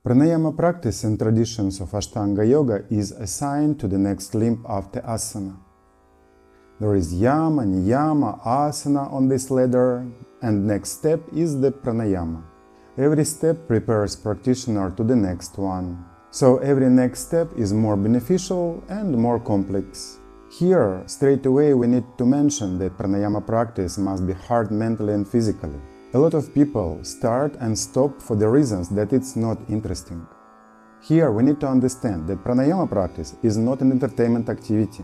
Pranayama practice in traditions of Ashtanga Yoga is assigned to the next limb after asana. There is yama, niyama, asana on this ladder, and next step is the pranayama. Every step prepares practitioner to the next one. So every next step is more beneficial and more complex. Here, straight away we need to mention that pranayama practice must be hard mentally and physically. A lot of people start and stop for the reasons that it's not interesting. Here we need to understand that pranayama practice is not an entertainment activity.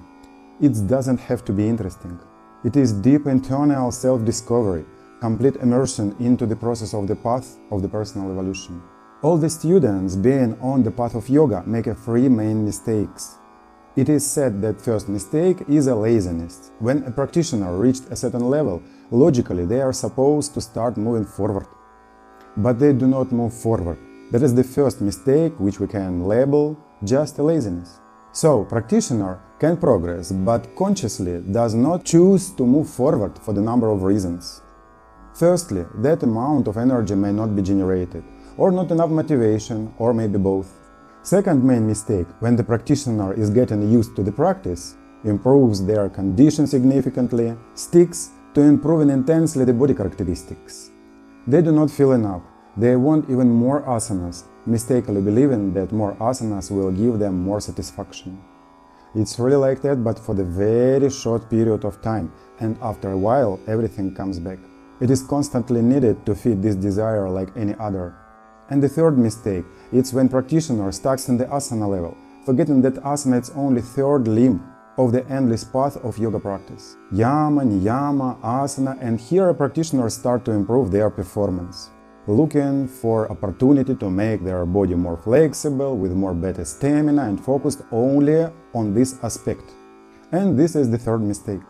It doesn't have to be interesting. It is deep internal self-discovery, complete immersion into the process of the path of the personal evolution. All the students being on the path of yoga make three main mistakes. It is said that first mistake is a laziness. When a practitioner reached a certain level, logically they are supposed to start moving forward. But they do not move forward. That is the first mistake, which we can label just a laziness. So, practitioner can progress, but consciously does not choose to move forward for the number of reasons. Firstly, that amount of energy may not be generated, or not enough motivation, or maybe both. Second main mistake, when the practitioner is getting used to the practice, improves their condition significantly, sticks to improving intensely the body characteristics. They do not feel enough, they want even more asanas, mistakenly believing that more asanas will give them more satisfaction. It's really like that, but for the very short period of time, and after a while everything comes back. It is constantly needed to feed this desire like any other. And the third mistake, it's when practitioner starts in the asana level, forgetting that asana is only third limb of the endless path of yoga practice. Yama, niyama, asana, and here practitioners start to improve their performance, looking for opportunity to make their body more flexible, with more better stamina and focused only on this aspect. And this is the third mistake.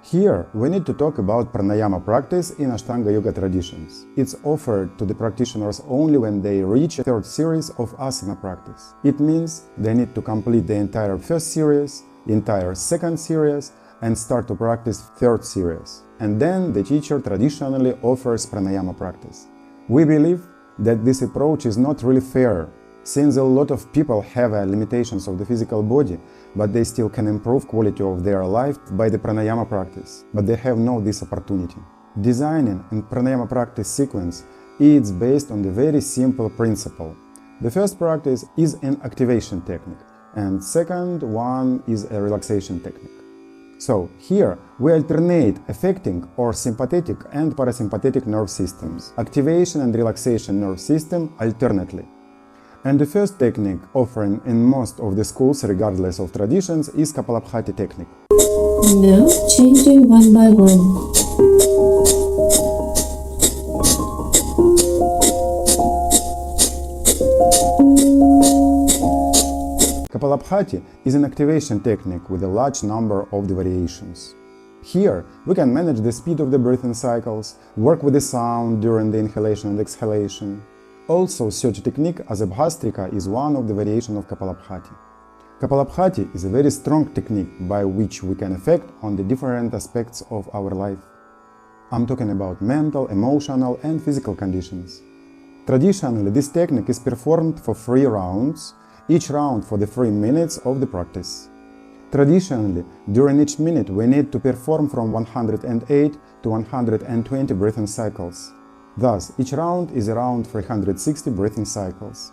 Here, we need to talk about pranayama practice in Ashtanga Yoga traditions. It's offered to the practitioners only when they reach a third series of asana practice. It means they need to complete the entire first series, entire second series, and start to practice third series. And then the teacher traditionally offers pranayama practice. We believe that this approach is not really fair, since a lot of people have limitations of the physical body, but they still can improve quality of their life by the pranayama practice, but they have no this opportunity. Designing a pranayama practice sequence is based on the very simple principle. The first practice is an activation technique, and second one is a relaxation technique. So here we alternate affecting or sympathetic and parasympathetic nerve systems, activation and relaxation nerve system alternately. And the first technique offering in most of the schools, regardless of traditions, is Kapalabhati technique. Now changing one by one. Kapalabhati is an activation technique with a large number of the variations. Here we can manage the speed of the breathing cycles, work with the sound during the inhalation and exhalation. Also, such technique as a Bhastrika is one of the variations of Kapalabhati. Kapalabhati is a very strong technique by which we can affect on the different aspects of our life. I'm talking about mental, emotional and physical conditions. Traditionally, this technique is performed for 3 rounds, each round for the 3 minutes of the practice. Traditionally, during each minute we need to perform from 108 to 120 breathing cycles. Thus, each round is around 360 breathing cycles.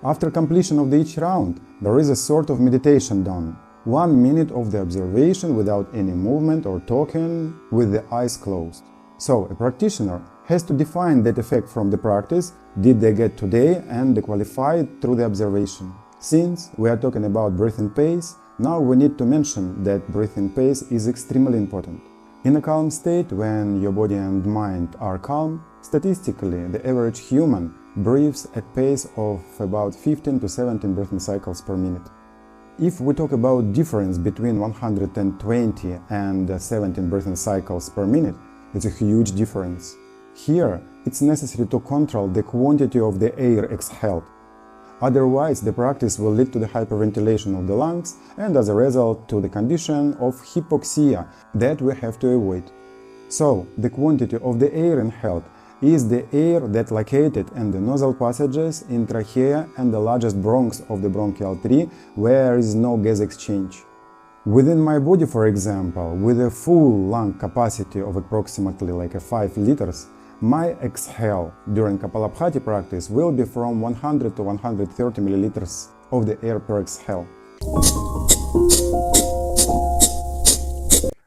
After completion of each round, there is a sort of meditation done. 1 minute of the observation without any movement or talking, with the eyes closed. So, a practitioner has to define that effect from the practice did they get today and qualify it through the observation. Since we are talking about breathing pace, now we need to mention that breathing pace is extremely important. In a calm state, when your body and mind are calm, statistically, the average human breathes at pace of about 15 to 17 breathing cycles per minute. If we talk about difference between 120 and 17 breathing cycles per minute, it's a huge difference. Here, it's necessary to control the quantity of the air exhaled. Otherwise, the practice will lead to the hyperventilation of the lungs and as a result to the condition of hypoxia that we have to avoid. So, the quantity of the air inhaled is the air that located in the nasal passages in trachea and the largest bronchs of the bronchial tree, where there is no gas exchange. Within my body, for example, with a full lung capacity of approximately 5 liters, my exhale during Kapalabhati practice will be from 100 to 130 milliliters of the air per exhale.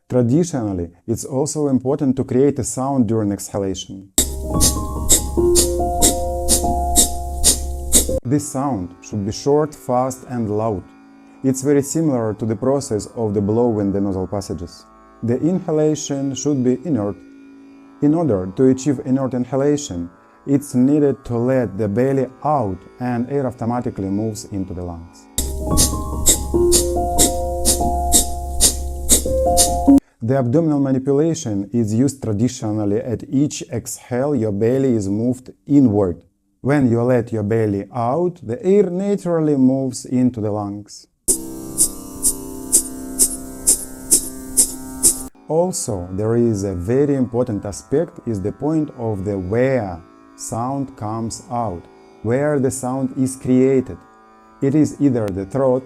Traditionally, it's also important to create a sound during exhalation. This sound should be short, fast and loud. It's very similar to the process of the blow in the nasal passages. The inhalation should be inert. In order to achieve inert inhalation, it's needed to let the belly out and air automatically moves into the lungs. The abdominal manipulation is used traditionally. At each exhale, your belly is moved inward. When you let your belly out, the air naturally moves into the lungs. Also, there is a very important aspect is the point of the where sound comes out, where the sound is created. It is either the throat,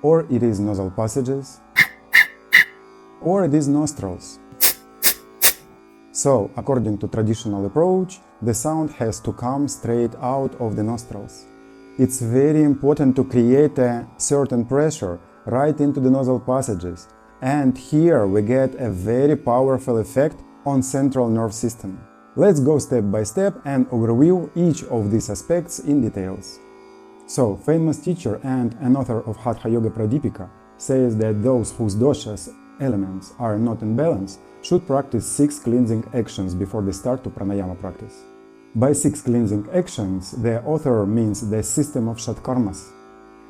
or it is nasal passages, or it is nostrils. So, according to traditional approach, the sound has to come straight out of the nostrils. It's very important to create a certain pressure right into the nasal passages, and here we get a very powerful effect on central nerve system. Let's go step by step and overview each of these aspects in details. So, famous teacher and an author of Hatha Yoga Pradipika says that those whose doshas elements are not in balance should practice 6 cleansing actions before they start to pranayama practice. By 6 cleansing actions, the author means the system of Shatkarmas.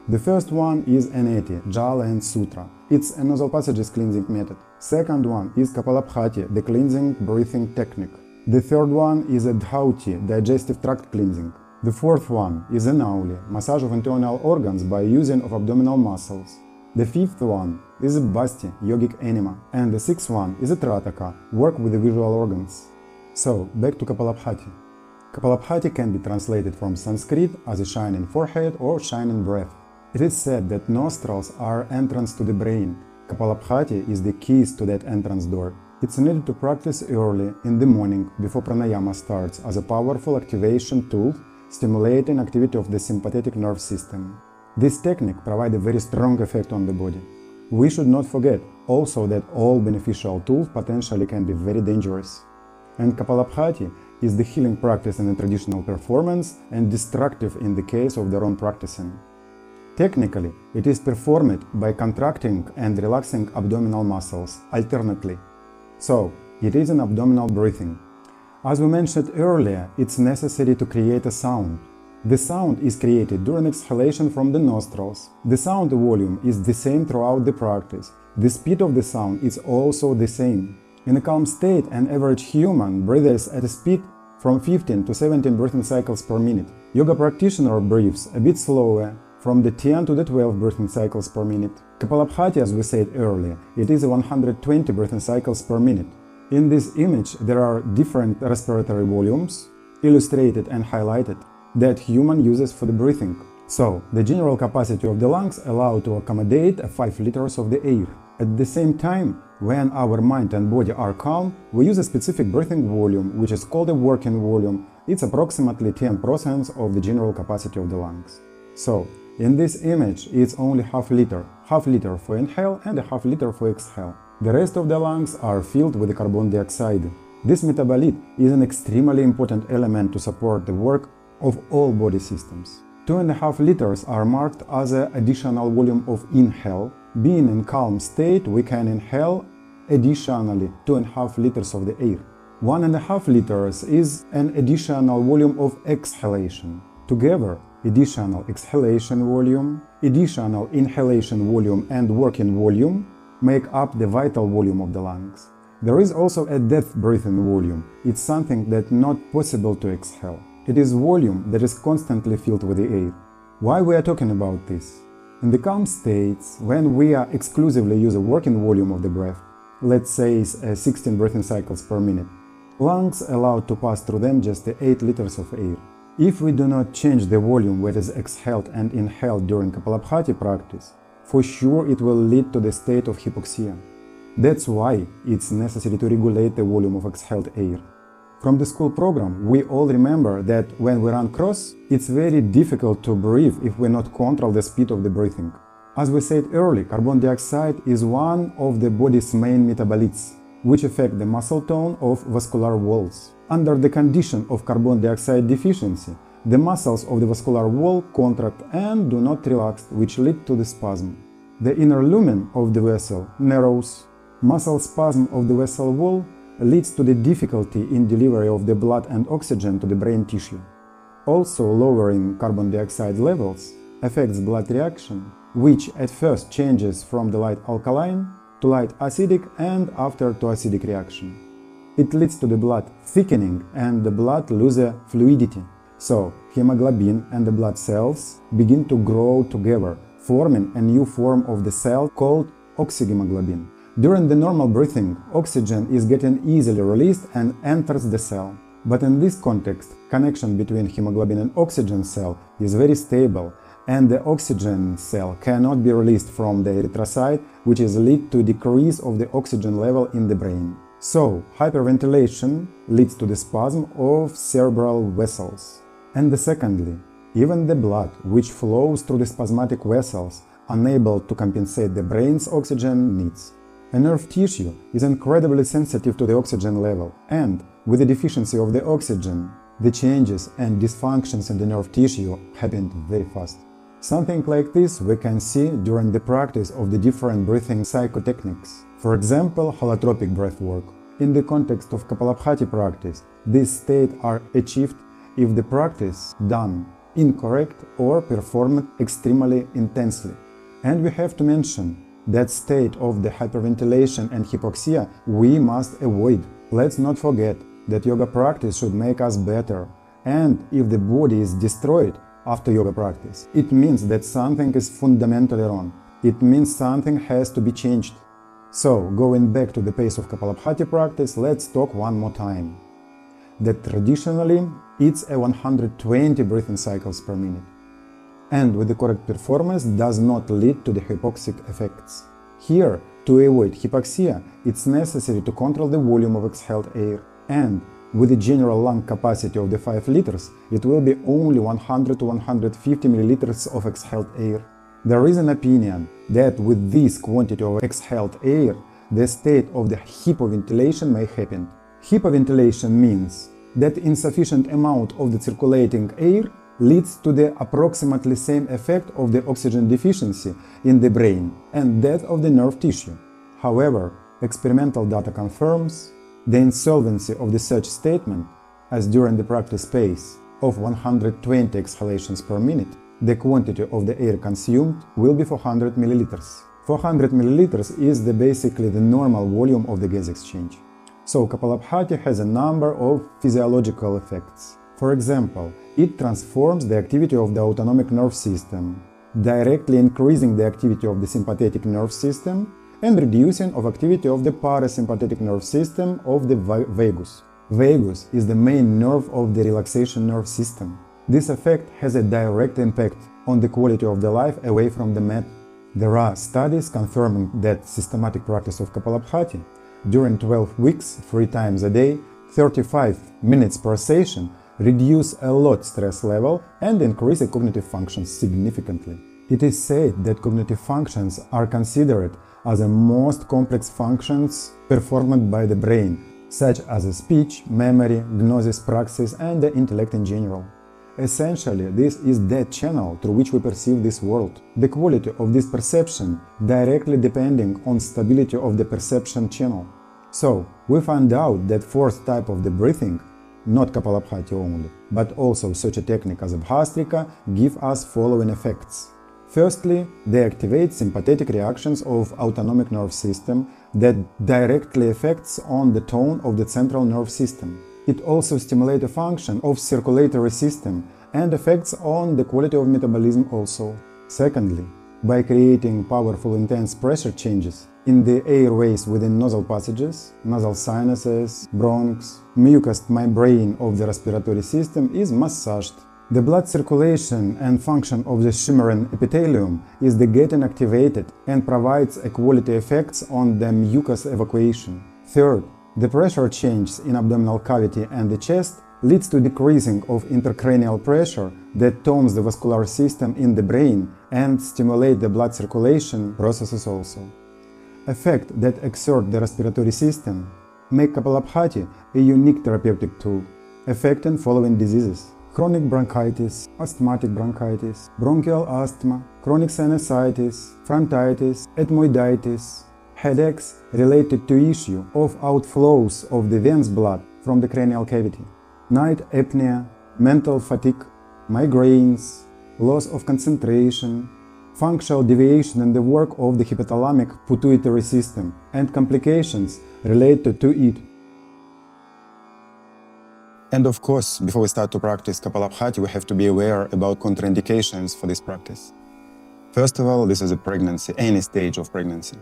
The first one is Aneti, Jala and Sutra. It's a nasal passages cleansing method. Second one is Kapalabhati, the cleansing breathing technique. The third one is a Dhauti, digestive tract cleansing. The fourth one is a Nauli, massage of internal organs by using of abdominal muscles. The fifth one is a Basti, yogic enema. And the sixth one is a Trataka, work with the visual organs. So, back to Kapalabhati. Kapalabhati can be translated from Sanskrit as a shining forehead or shining breath. It is said that nostrils are entrance to the brain. Kapalabhati is the keys to that entrance door. It's needed to practice early in the morning before pranayama starts as a powerful activation tool stimulating activity of the sympathetic nerve system. This technique provides a very strong effect on the body. We should not forget also that all beneficial tools potentially can be very dangerous. And Kapalabhati is the healing practice in a traditional performance and destructive in the case of the wrong practicing. Technically, it is performed by contracting and relaxing abdominal muscles alternately. So, it is an abdominal breathing. As we mentioned earlier, it's necessary to create a sound. The sound is created during exhalation from the nostrils. The sound volume is the same throughout the practice. The speed of the sound is also the same. In a calm state, an average human breathes at a speed from 15 to 17 breathing cycles per minute. Yoga practitioner breathes a bit slower, from the 10 to the 12 breathing cycles per minute. Kapalabhati, as we said earlier, it is 120 breathing cycles per minute. In this image, there are different respiratory volumes, illustrated and highlighted, that human uses for the breathing. So, the general capacity of the lungs allow to accommodate 5 liters of the air. At the same time, when our mind and body are calm, we use a specific breathing volume, which is called a working volume. It's approximately 10% of the general capacity of the lungs. So, in this image, it's only half liter for inhale and a half liter for exhale. The rest of the lungs are filled with carbon dioxide. This metabolite is an extremely important element to support the work of all body systems. 2.5 liters are marked as an additional volume of inhale. Being in calm state, we can inhale additionally 2.5 liters of the air. 1.5 liters is an additional volume of exhalation. Together, additional exhalation volume, additional inhalation volume and working volume make up the vital volume of the lungs. There is also a death breathing volume. It's something that's not possible to exhale. It is volume that is constantly filled with the air. Why we are talking about this? In the calm states, when we are exclusively use a working volume of the breath, let's say 16 breathing cycles per minute, Lungs allowed to pass through them just 8 liters of air. If we do not change the volume that is exhaled and inhaled during Kapalabhati practice, for sure it will lead to the state of hypoxia. That's why it's necessary to regulate the volume of exhaled air. From the school program, we all remember that when we run cross, it's very difficult to breathe if we not control the speed of the breathing. As we said earlier, carbon dioxide is one of the body's main metabolites, which affect the muscle tone of vascular walls. Under the condition of carbon dioxide deficiency, the muscles of the vascular wall contract and do not relax, which lead to the spasm. The inner lumen of the vessel narrows. Muscle spasm of the vessel wall leads to the difficulty in delivery of the blood and oxygen to the brain tissue. Also, lowering carbon dioxide levels affects blood reaction, which at first changes from the light alkaline to light acidic and after to acidic reaction. It leads to the blood thickening and the blood loses fluidity. So, hemoglobin and the blood cells begin to grow together, forming a new form of the cell called oxyhemoglobin. During the normal breathing, oxygen is getting easily released and enters the cell. But in this context, connection between hemoglobin and oxygen cell is very stable, and the oxygen cell cannot be released from the erythrocyte, which is lead to decrease of the oxygen level in the brain. So, hyperventilation leads to the spasm of cerebral vessels. And secondly, even the blood which flows through the spasmatic vessels unable to compensate the brain's oxygen needs. A nerve tissue is incredibly sensitive to the oxygen level, and with the deficiency of the oxygen, the changes and dysfunctions in the nerve tissue happen very fast. Something like this we can see during the practice of the different breathing psychotechniques. For example, holotropic breath work. In the context of Kapalabhati practice, these states are achieved if the practice done incorrect or performed extremely intensely. And we have to mention that state of the hyperventilation and hypoxia we must avoid. Let's not forget that yoga practice should make us better. And if the body is destroyed after yoga practice, it means that something is fundamentally wrong. It means something has to be changed. So, going back to the pace of Kapalabhati practice, let's talk one more time. That traditionally, it's a 120 breathing cycles per minute. And with the correct performance does not lead to the hypoxic effects. Here, to avoid hypoxia, it's necessary to control the volume of exhaled air, and with the general lung capacity of the 5 liters, it will be only 100 to 150 milliliters of exhaled air. There is an opinion that with this quantity of exhaled air, the state of the hypoventilation may happen. Hypoventilation means that insufficient amount of the circulating air leads to the approximately same effect of the oxygen deficiency in the brain and that of the nerve tissue. However, experimental data confirms the insolvency of the such statement, as during the practice pace of 120 exhalations per minute, the quantity of the air consumed will be 400 milliliters. 400 milliliters is basically the normal volume of the gas exchange. So Kapalabhati has a number of physiological effects. For example, it transforms the activity of the autonomic nerve system, directly increasing the activity of the sympathetic nerve system and reducing of activity of the parasympathetic nerve system of the vagus. Vagus is the main nerve of the relaxation nerve system. This effect has a direct impact on the quality of the life away from the mat. There are studies confirming that systematic practice of Kapalabhati during 12 weeks, 3 times a day, 35 minutes per session, reduce a lot stress level and increase the cognitive functions significantly. It is said that cognitive functions are considered as the most complex functions performed by the brain, such as speech, memory, gnosis, praxis, and the intellect in general. Essentially, this is that channel through which we perceive this world. The quality of this perception directly depending on stability of the perception channel. So, we found out that fourth type of the breathing, not Kapalabhati only, but also such a technique as Bhastrika, give us following effects. Firstly, they activate sympathetic reactions of autonomic nerve system that directly affects on the tone of the central nerve system. It also stimulates the function of circulatory system and affects on the quality of metabolism also. Secondly, by creating powerful intense pressure changes in the airways within nasal passages, nasal sinuses, bronchs, mucous membrane of the respiratory system is massaged. The blood circulation and function of the Schumeren epithelium is getting activated and provides quality effects on the mucus evacuation. Third, the pressure changes in abdominal cavity and the chest leads to decreasing of intracranial pressure that tones the vascular system in the brain and stimulate the blood circulation processes also. Effects that exert the respiratory system make Kapalabhati a unique therapeutic tool, affecting following diseases: chronic bronchitis, asthmatic bronchitis, bronchial asthma, chronic sinusitis, frontitis, ethmoiditis, headaches related to issue of outflows of the venous blood from the cranial cavity, night apnea, mental fatigue, migraines, loss of concentration, functional deviation in the work of the hypothalamic pituitary system, and complications related to it. And of course, before we start to practice Kapalabhati, we have to be aware about contraindications for this practice. First of all, this is a pregnancy, any stage of pregnancy.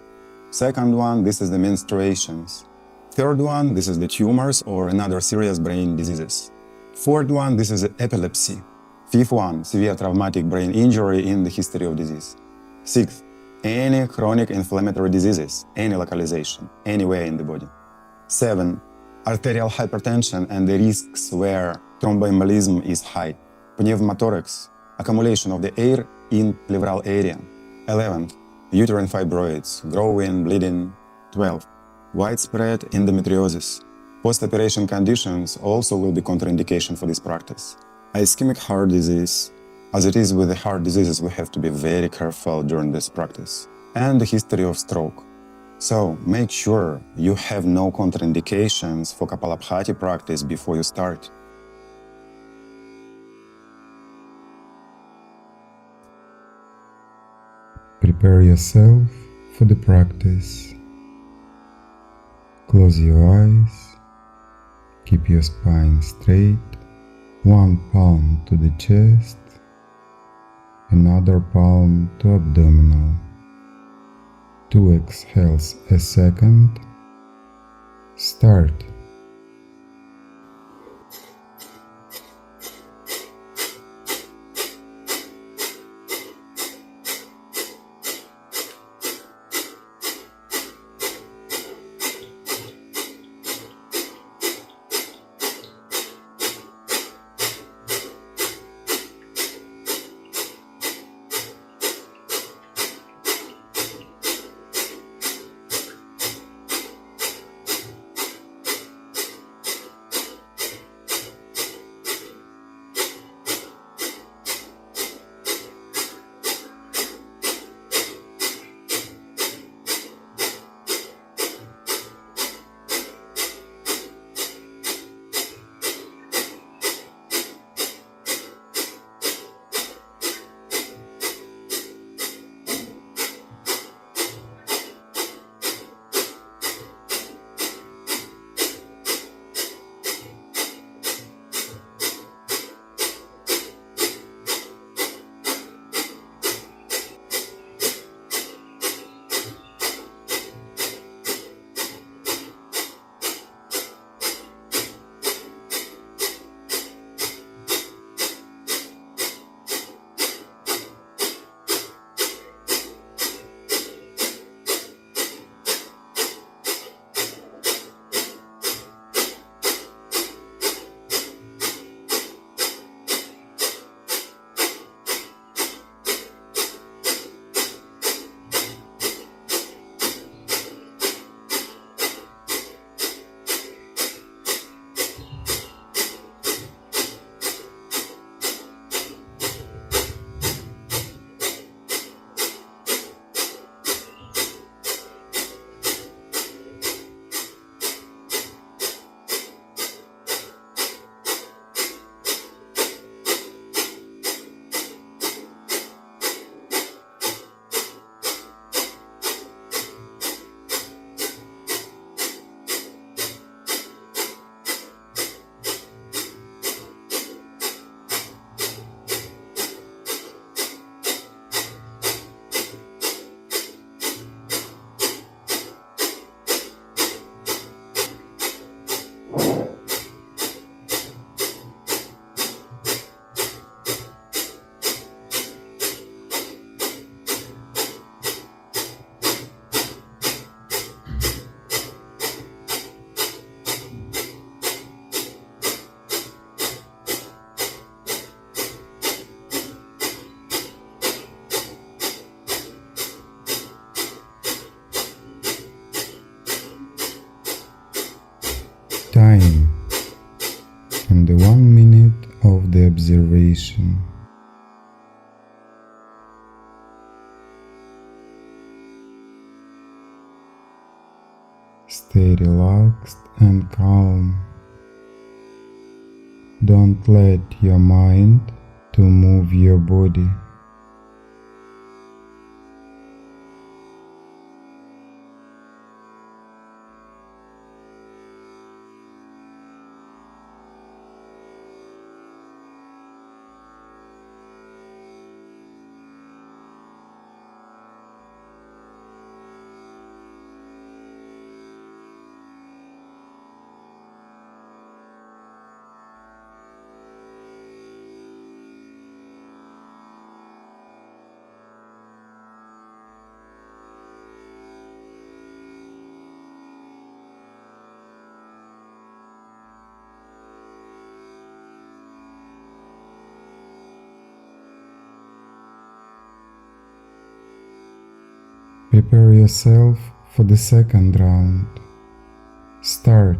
Second one, this is the menstruations. Third one, this is the tumors or another serious brain diseases. Fourth one, this is epilepsy. Fifth one, severe traumatic brain injury in the history of disease. Sixth, any chronic inflammatory diseases, any localization, anywhere in the body. 7. Arterial hypertension and the risks where thromboembolism is high. Pneumothorax, accumulation of the air in pleural area. 11. Uterine fibroids, growing, bleeding. 12. Widespread endometriosis. Post-operation conditions also will be contraindication for this practice. Ischemic heart disease. As it is with the heart diseases, we have to be very careful during this practice. And the history of stroke. So make sure you have no contraindications for Kapalabhati practice before you start. Prepare yourself for the practice. Close your eyes. Keep your spine straight. One palm to the chest, another palm to abdominal. 2 exhales a second. Start. meditation. Stay relaxed and calm. Don't let your mind to move your body. Prepare yourself for the second round. Start.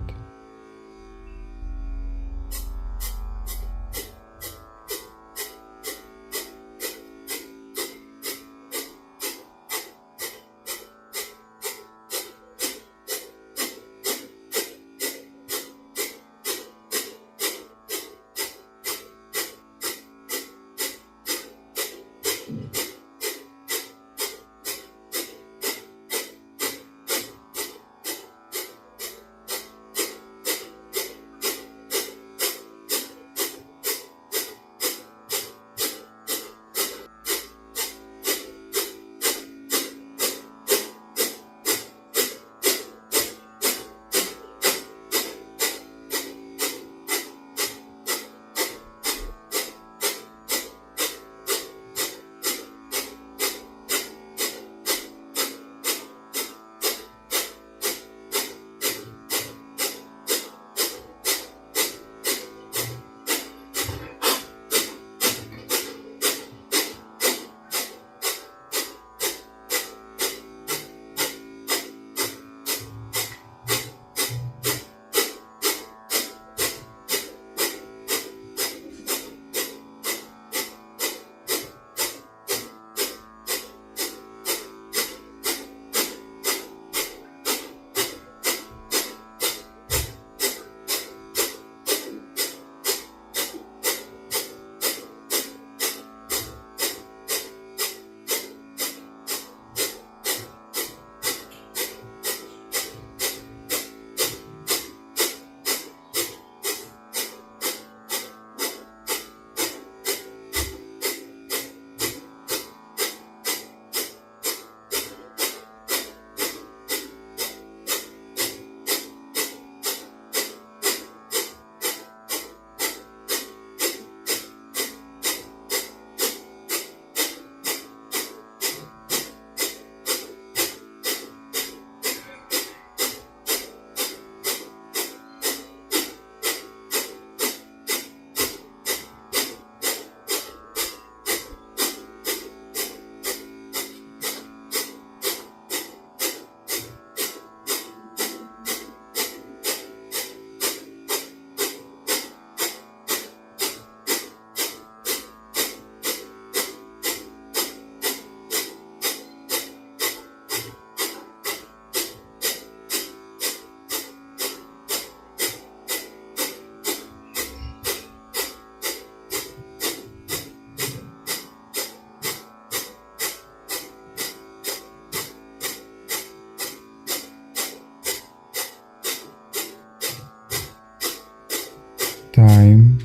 Time.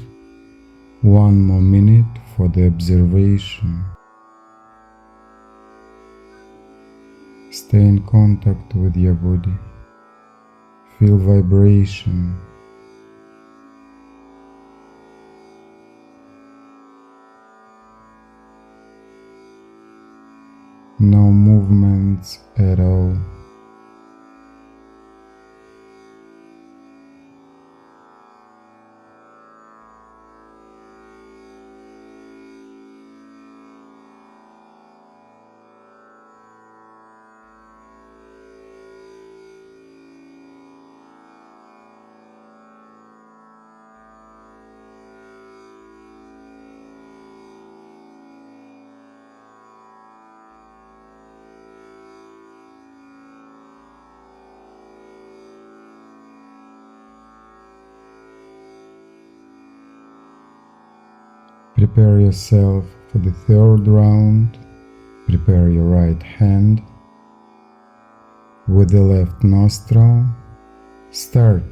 1 more minute for the observation. Stay in contact with your body. Feel vibration. No movements at all. Prepare yourself for the third round. Prepare your right hand. With the left nostril, start.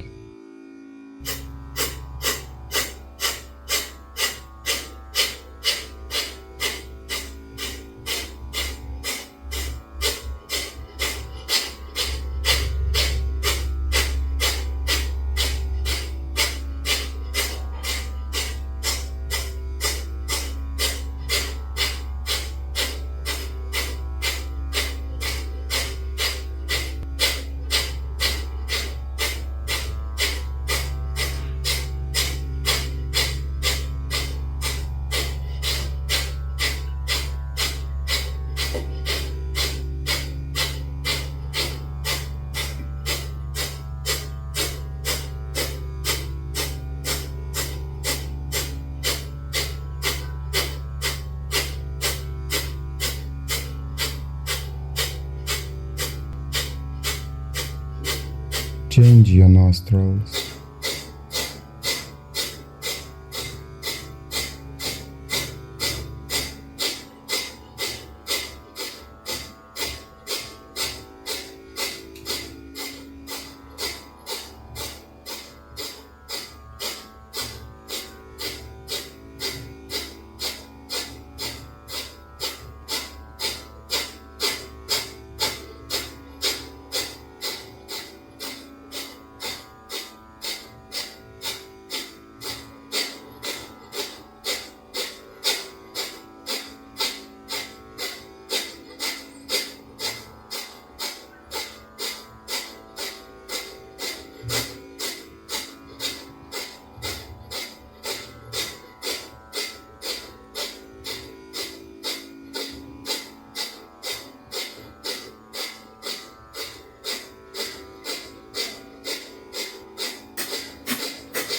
Change your nostrils.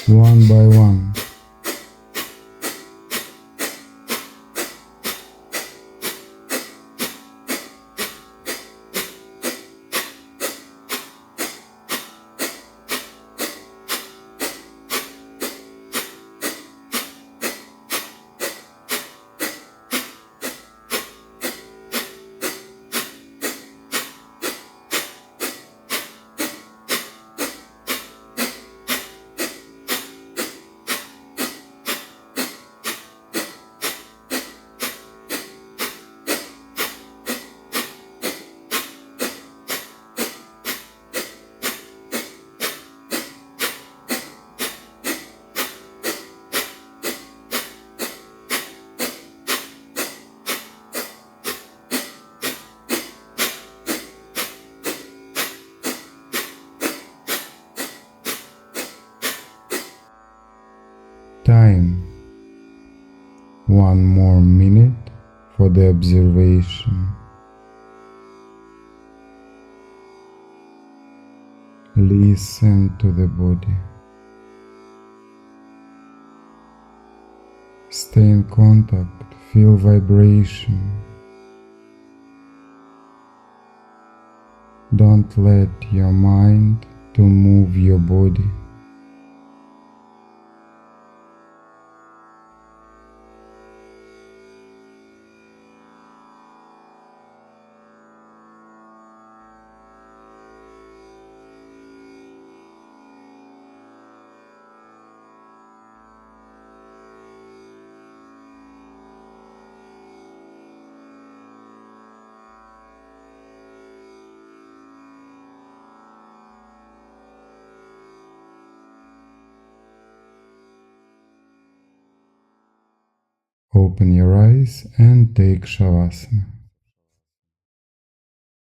One by one. Time. 1 more minute for the observation. Listen to the body. Stay in contact, feel vibration. Don't let your mind to move your body. Open your eyes and take Shavasana.